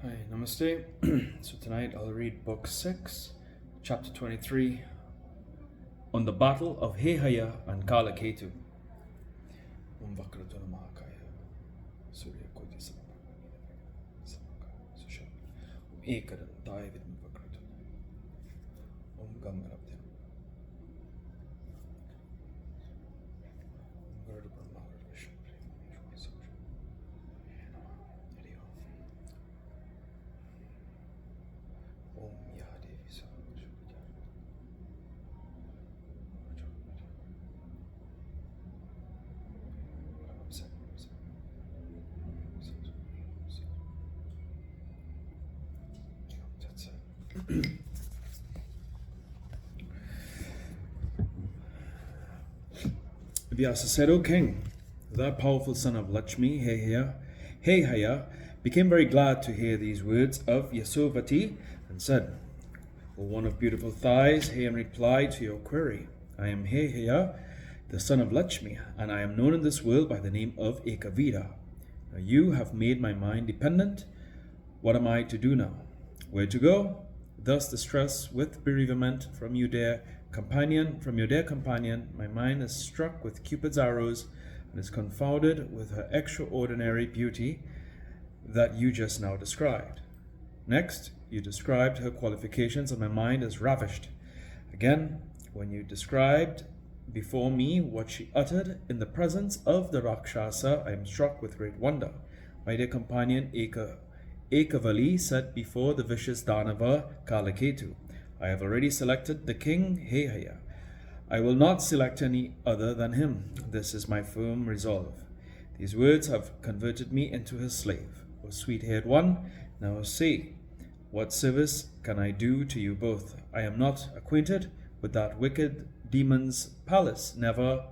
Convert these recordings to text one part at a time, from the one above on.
Hi, Namaste. So tonight I'll read Book 6, Chapter 23, on the Battle of Hehaya and Kalaketu. Om Vakratana Mahakaya, Surya Koti Samaka, Susha, Om Ekadan, David Vakratana, Om Gangarabdhyam, Om Garuda Brahma, Vishnu, Om Maha Devi That's it. Vyasa said, O king, that powerful son of Lakshmi, Hehaya, became very glad to hear these words of Yasovati and said, O one of beautiful thighs, hear in reply to your query. I am Hehaya, the son of Lakshmi, and I am known in this world by the name of Ekavira. Now you have made my mind dependent. What am I to do now? Where to go? Thus distressed with bereavement from your dear companion, my mind is struck with Cupid's arrows and is confounded with her extraordinary beauty that you just now described. Next, you described her qualifications, and my mind is ravished. Again, when you described before me what she uttered in the presence of the Rakshasa, I am struck with great wonder. My dear companion Ekavali said before the vicious Danava Kalaketu, I have already selected the king Hehaya. I will not select any other than him. This is my firm resolve. These words have converted me into his slave. O sweet-haired one, now say, what service can I do to you both? I am not acquainted with that wicked demon's palace. Never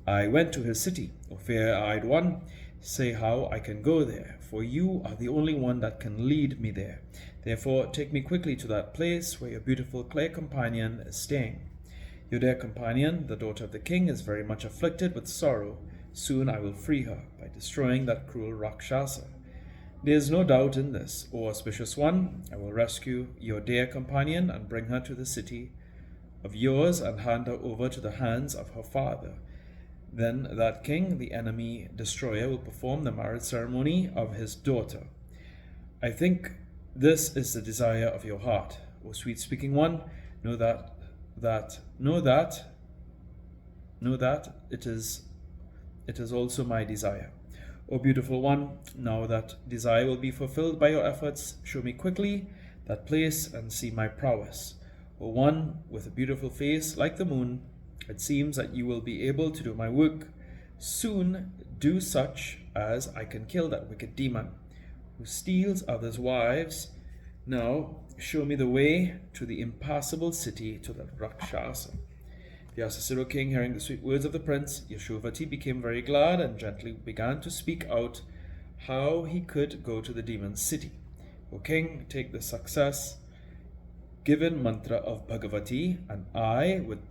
I went to his city. O fair-eyed one, say how I can go there, for you are the only one that can lead me there. Therefore, take me quickly to that place where your beautiful clay companion is staying. Your dear companion, the daughter of the king, is very much afflicted with sorrow. Soon I will free her by destroying that cruel Rakshasa. There is no doubt in this, O auspicious one. I will rescue your dear companion and bring her to the city of yours and hand her over to the hands of her father. Then that king, the enemy destroyer, will perform the marriage ceremony of his daughter. I think this is the desire of your heart, O sweet-speaking one. Know that it is also my desire. O beautiful one, now that desire will be fulfilled by your efforts. Show me quickly that place and see my prowess. O one with a beautiful face like the moon, it seems that you will be able to do my work. Soon do such as I can kill that wicked demon who steals others' wives. Now show me the way to the impassable city, to the Rakshasa. The Asasiro king, hearing the sweet words of the prince, Yashovati became very glad and gently began to speak out how he could go to the demon's city. O king, take the success given mantra of Bhagavati, and I would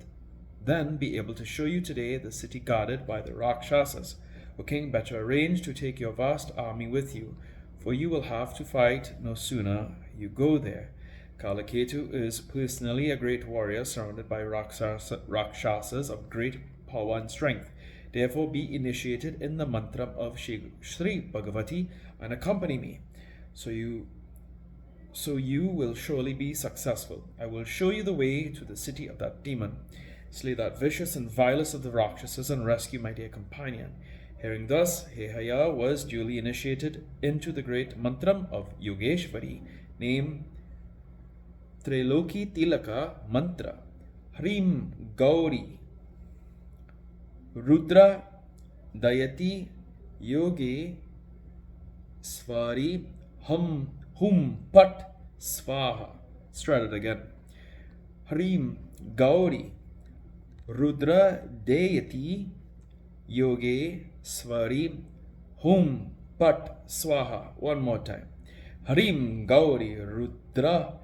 then be able to show you today the city guarded by the Rakshasas. O king, better arrange to take your vast army with you, for you will have to fight no sooner you go there. Kalaketu is personally a great warrior surrounded by Rakshasas of great power and strength. Therefore be initiated in the mantra of Sri Bhagavati and accompany me. So you will surely be successful. I will show you the way to the city of that demon. Slay that vicious and vilest of the Rakshasas and rescue my dear companion. Hearing thus, Hehaya was duly initiated into the great mantram of Yogeshwari, named Triloki Tilaka Mantra. Hrim Gauri Rudra Dayati Yoge Svari Hum Pat Svaha. Let's try it again. Hrim Gauri Rudra Dayati Yoge Svari Hum Pat Swaha. One more time. Hrim Gauri Rudra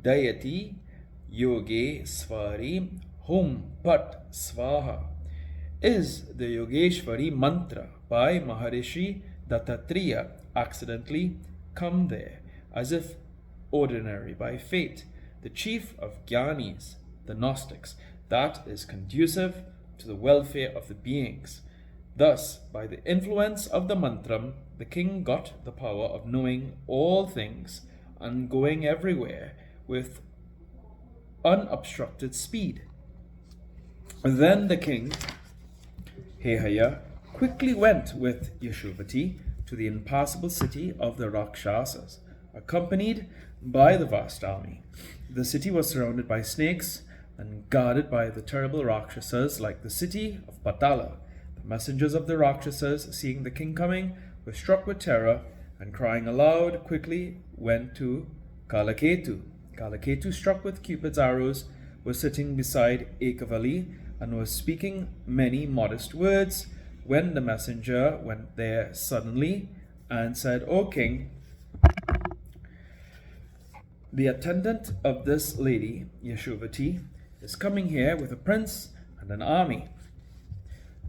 Dayati Yoge Svari Hum Pat Swaha is the Yogeshwari mantra by Maharishi Dattatreya accidentally come there as if ordinary by fate, the chief of Jnanis, the Gnostics, that is conducive to the welfare of the beings. Thus, by the influence of the mantram, the king got the power of knowing all things and going everywhere with unobstructed speed. Then the king, Hehaya, quickly went with Yashuvati to the impassable city of the Rakshasas, accompanied by the vast army. The city was surrounded by snakes and guarded by the terrible Rakshasas like the city of Patala. The messengers of the Rakshasas, seeing the king coming, were struck with terror and crying aloud quickly went to Kalaketu. Kalaketu, struck with Cupid's arrows, was sitting beside Ekavali and was speaking many modest words when the messenger went there suddenly and said, O king, the attendant of this lady, Yashuvati, is coming here with a prince and an army.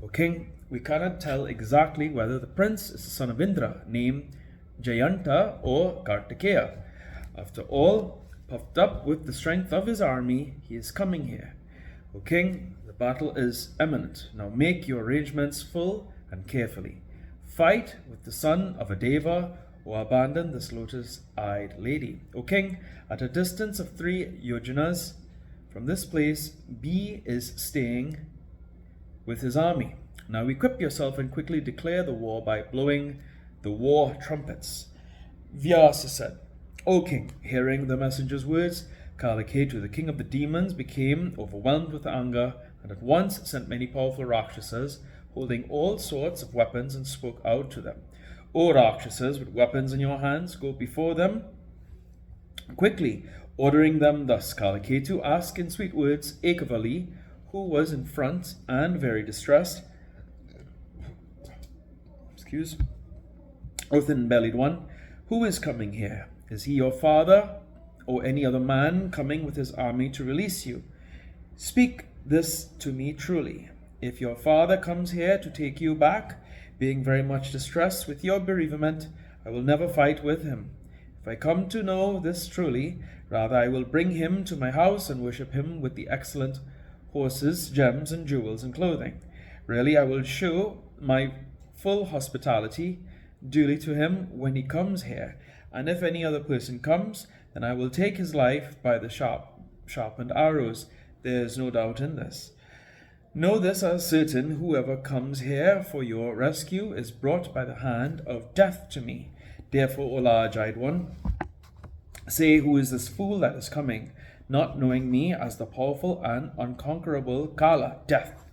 O king, we cannot tell exactly whether the prince is the son of Indra, named Jayanta, or Kartikeya. After all, puffed up with the strength of his army, he is coming here. O king, the battle is imminent. Now make your arrangements full and carefully. Fight with the son of a Deva, or abandon this lotus-eyed lady. O king, at a distance of 3 yojanas from this place, B is staying with his army. Now equip yourself and quickly declare the war by blowing the war trumpets. Vyasa said, O king, hearing the messenger's words, Kalaketu, the king of the demons, became overwhelmed with anger and at once sent many powerful Rakshasas, holding all sorts of weapons, and spoke out to them. O Rakshasas, with weapons in your hands, go before them quickly, ordering them thus. Kalaketu asked in sweet words Ekavali, who was in front and very distressed, O thin-bellied one, who is coming here? Is he your father, or any other man coming with his army to release you? Speak this to me truly. If your father comes here to take you back, being very much distressed with your bereavement, I will never fight with him. If I come to know this truly, rather I will bring him to my house and worship him with the excellent horses, gems, and jewels and clothing. Really, I will show my full hospitality duly to him when he comes here, and if any other person comes, then I will take his life by the sharpened arrows. There is no doubt in this. Know this as certain, whoever comes here for your rescue is brought by the hand of death to me. Therefore, O large-eyed one, say, who is this fool that is coming, not knowing me as the powerful and unconquerable Kala, death?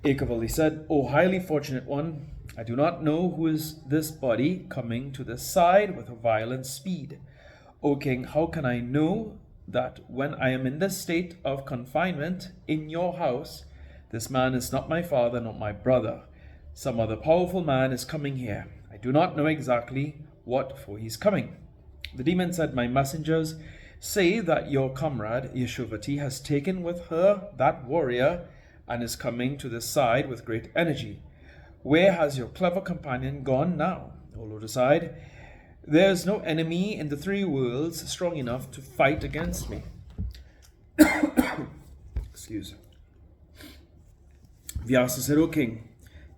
Ekavali said, O highly fortunate one, I do not know who is this body coming to this side with a violent speed. O king, how can I know that when I am in this state of confinement in your house, this man is not my father, not my brother? Some other powerful man is coming here. I do not know exactly what for he's coming. The demon said, my messengers say that your comrade Yashuvati has taken with her that warrior and is coming to this side with great energy. Where has your clever companion gone now? O lotus-eyed, there is no enemy in the 3 worlds strong enough to fight against me. Excuse. Vyasa said, O king.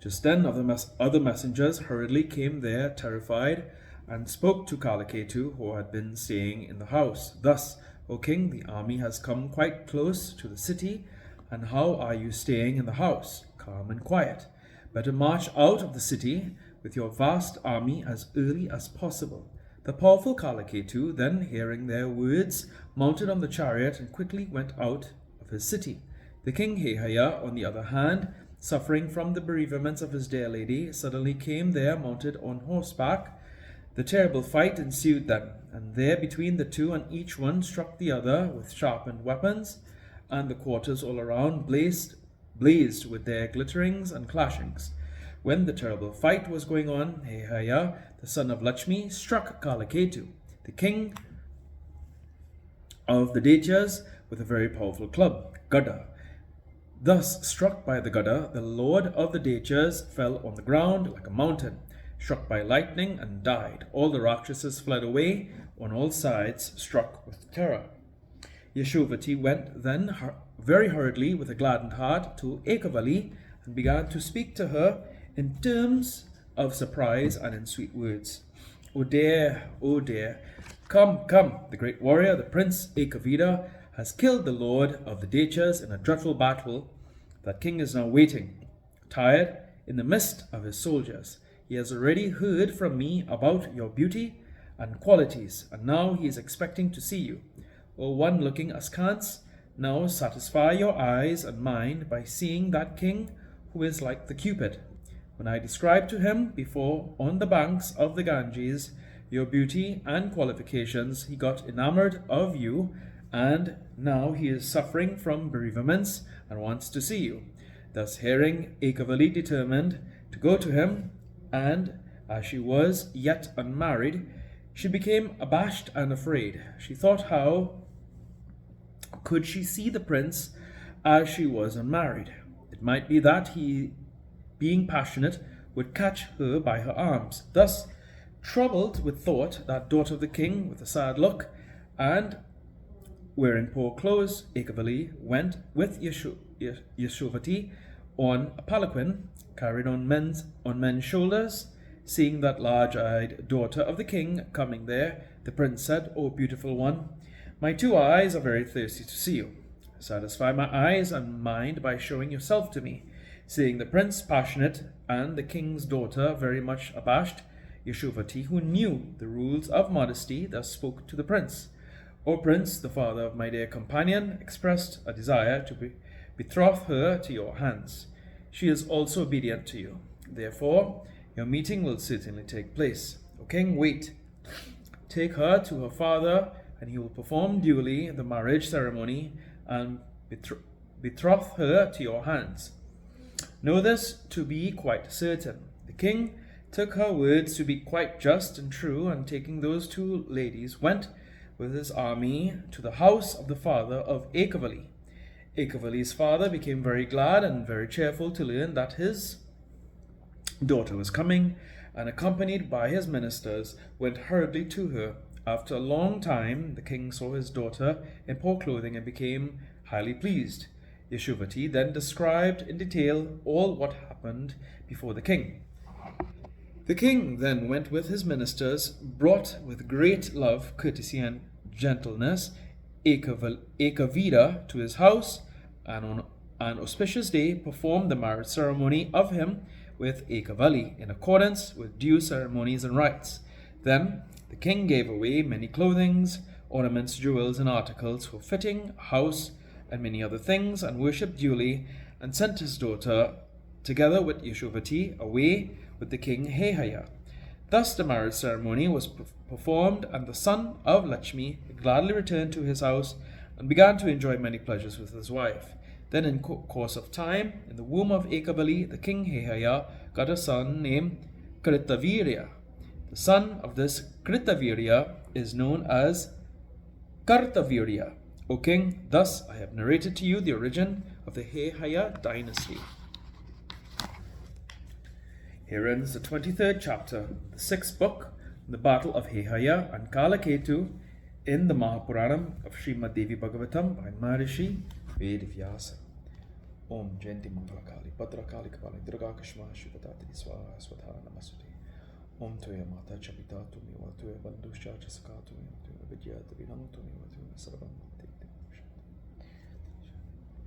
Just then other messengers hurriedly came there, terrified, and spoke to Kalaketu, who had been staying in the house. Thus, O king, the army has come quite close to the city, and how are you staying in the house? Calm and quiet. Better march out of the city with your vast army as early as possible. The powerful Kalaketu, then hearing their words, mounted on the chariot and quickly went out of his city. The king Hehaya, on the other hand, suffering from the bereavements of his dear lady, suddenly came there mounted on horseback. The terrible fight ensued then, and there between the two, and each one struck the other with sharpened weapons, and the quarters all around blazed with their glitterings and clashings. When the terrible fight was going on, Hehaya, the son of Lakshmi, struck Kalaketu, the king of the Daityas, with a very powerful club, Gada. Thus struck by the Gada, the lord of the Daityas fell on the ground like a mountain. struck by lightning, and died. All the Rakshasas fled away on all sides, struck with terror. Yashovati went then very hurriedly with a gladdened heart to Ekavali and began to speak to her in terms of surprise and in sweet words. Oh dear, come, come, the great warrior, the prince Ekavida, has killed the lord of the Dechas in a dreadful battle. That king is now waiting, tired, in the midst of his soldiers. He has already heard from me about your beauty and qualities, and now he is expecting to see you. O one looking askance, now satisfy your eyes and mind by seeing that king who is like the Cupid. When I described to him before on the banks of the Ganges your beauty and qualifications, he got enamored of you, and now he is suffering from bereavements and wants to see you. Thus hearing, Ekavali determined to go to him, and as she was yet unmarried, she became abashed and afraid. She thought, how could she see the prince as she was unmarried? It might be that he, being passionate, would catch her by her arms. Thus, troubled with thought, that daughter of the king, with a sad look, and wearing poor clothes, Ekavali went with Yashovati on a palanquin carried on men's shoulders. Seeing that large-eyed daughter of the king coming there, the prince said, O beautiful one, my two eyes are very thirsty to see you. Satisfy my eyes and mind by showing yourself to me. Seeing the prince passionate and the king's daughter very much abashed, Yashovati, who knew the rules of modesty, thus spoke to the prince. O prince, the father of my dear companion, expressed a desire to betroth her to your hands. She is also obedient to you. Therefore, your meeting will certainly take place. O king, wait. Take her to her father, and he will perform duly the marriage ceremony and betroth her to your hands. Know this to be quite certain. The king took her words to be quite just and true, and taking those two ladies, went with his army to the house of the father of Ekavali. Ekavali's father became very glad and very cheerful to learn that his daughter was coming, and accompanied by his ministers, went hurriedly to her. After a long time, the king saw his daughter in poor clothing and became highly pleased. Yashovati then described in detail all what happened before the king. The king then went with his ministers, brought with great love, courtesy, and gentleness Ekavida to his house, and on an auspicious day performed the marriage ceremony of him with Ekavali in accordance with due ceremonies and rites. Then the king gave away many clothings, ornaments, jewels, and articles for fitting, house, and many other things, and worshipped duly, and sent his daughter, together with Yashovati, away with the king Hehaya. Thus the marriage ceremony was performed, and the son of Lakshmi gladly returned to his house and began to enjoy many pleasures with his wife. Then in course of time, in the womb of Ekavali, the king Hehaya got a son named Kritavirya. The son of this Kritavirya is known as Kartavirya. O king, thus I have narrated to you the origin of the Hehaya dynasty. Here ends the 23rd chapter, the 6th book, the battle of Hehaya and Kalaketu in the Maha Puranam of Srimad Devi Bhagavatam by Maharishi Vedvyasa. Om Jayanti Mangalakali Bhadrakali Kapali Durga Kashma Shivatati Swaha Swatha Namasute. Om Toya Mata Chapita Tumi Watuya Bandusha Chasaka Tumi Watuya Vidya Devinam Tumi Watuya Sarvam